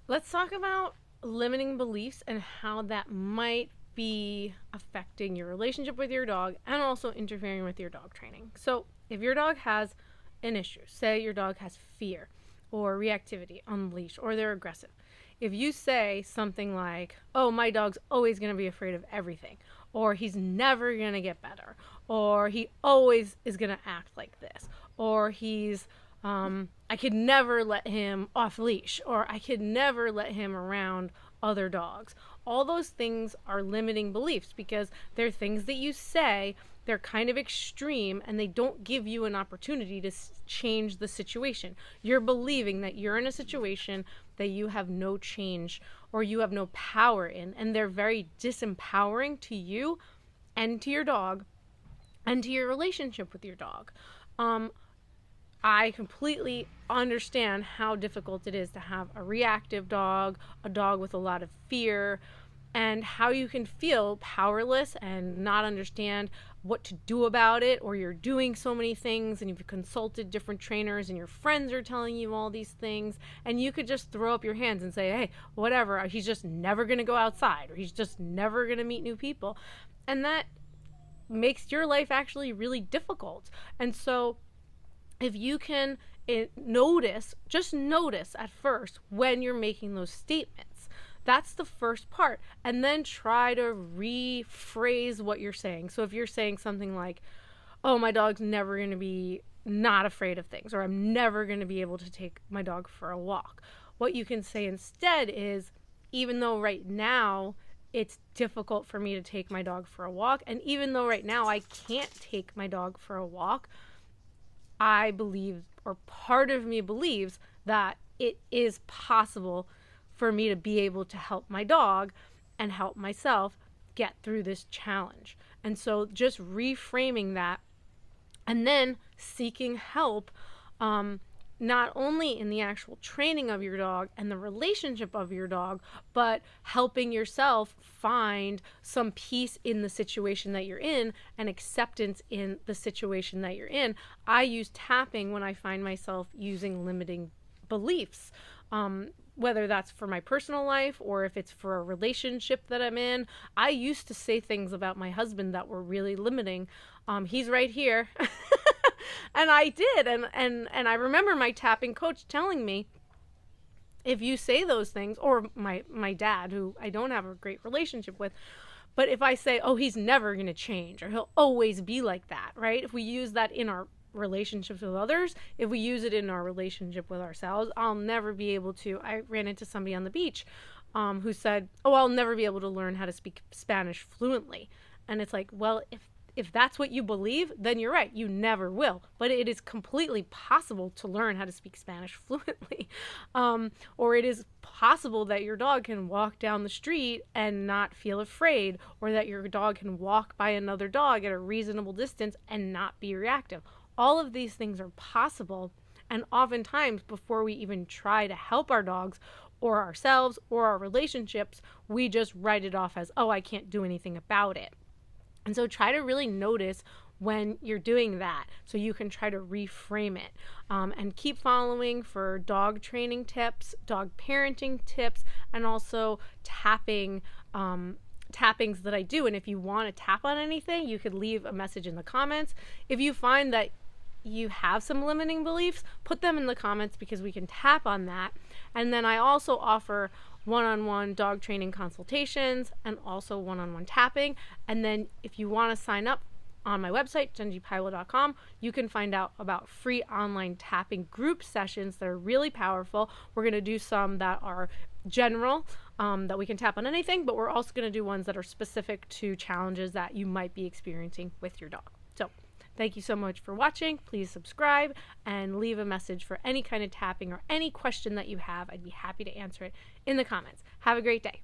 let's talk about limiting beliefs and how that might be affecting your relationship with your dog and also interfering with your dog training. So if your dog has an issue, say your dog has fear or reactivity on the leash, or they're aggressive, if you say something like, oh, my dog's always going to be afraid of everything, or he's never going to get better, or he always is going to act like this, or I could never let him off leash, or I could never let him around other dogs. All those things are limiting beliefs because they're things that you say, they're kind of extreme, and they don't give you an opportunity to change the situation. You're believing that you're in a situation that you have no change or you have no power in, and they're very disempowering to you and to your dog and to your relationship with your dog. I completely understand how difficult it is to have a reactive dog, a dog with a lot of fear, and how you can feel powerless and not understand what to do about it, or you're doing so many things and you've consulted different trainers and your friends are telling you all these things, and you could just throw up your hands and say, hey, whatever, he's just never going to go outside, or he's just never going to meet new people. And that makes your life actually really difficult. And so if you can just notice at first when you're making those statements. That's the first part. And then try to rephrase what you're saying. So if you're saying something like, oh, my dog's never going to be not afraid of things, or I'm never going to be able to take my dog for a walk, what you can say instead is, even though right now it's difficult for me to take my dog for a walk, and even though right now I can't take my dog for a walk, I believe, or part of me believes, that it is possible for me to be able to help my dog and help myself get through this challenge. And so just reframing that, and then seeking help, not only in the actual training of your dog and the relationship of your dog, but helping yourself find some peace in the situation that you're in and acceptance in the situation that you're in. I use tapping when I find myself using limiting beliefs, whether that's for my personal life or if it's for a relationship that I'm in. I used to say things about my husband that were really limiting. He's right here. And I did. And I remember my tapping coach telling me, if you say those things, or my dad, who I don't have a great relationship with, but if I say, oh, he's never going to change, or he'll always be like that, right? If we use that in our relationships with others, if we use it in our relationship with ourselves, I'll never be able to. I ran into somebody on the beach who said, oh, I'll never be able to learn how to speak Spanish fluently. And it's like, well, if that's what you believe, then you're right. You never will. But it is completely possible to learn how to speak Spanish fluently. Or it is possible that your dog can walk down the street and not feel afraid, or that your dog can walk by another dog at a reasonable distance and not be reactive. All of these things are possible. And oftentimes, before we even try to help our dogs or ourselves or our relationships, we just write it off as, oh, I can't do anything about it. And so try to really notice when you're doing that, so you can try to reframe it, and keep following for dog training tips, dog parenting tips, and also tappings that I do. And if you want to tap on anything, you could leave a message in the comments. If you find that you have some limiting beliefs, put them in the comments, because we can tap on that. And then I also offer one-on-one dog training consultations and also one-on-one tapping. And then if you want to sign up on my website, jenjipaiwa.com, you can find out about free online tapping group sessions that are really powerful. We're going to do some that are general, that we can tap on anything, but we're also going to do ones that are specific to challenges that you might be experiencing with your dog. So thank you so much for watching. Please subscribe and leave a message for any kind of tapping or any question that you have. I'd be happy to answer it in the comments. Have a great day.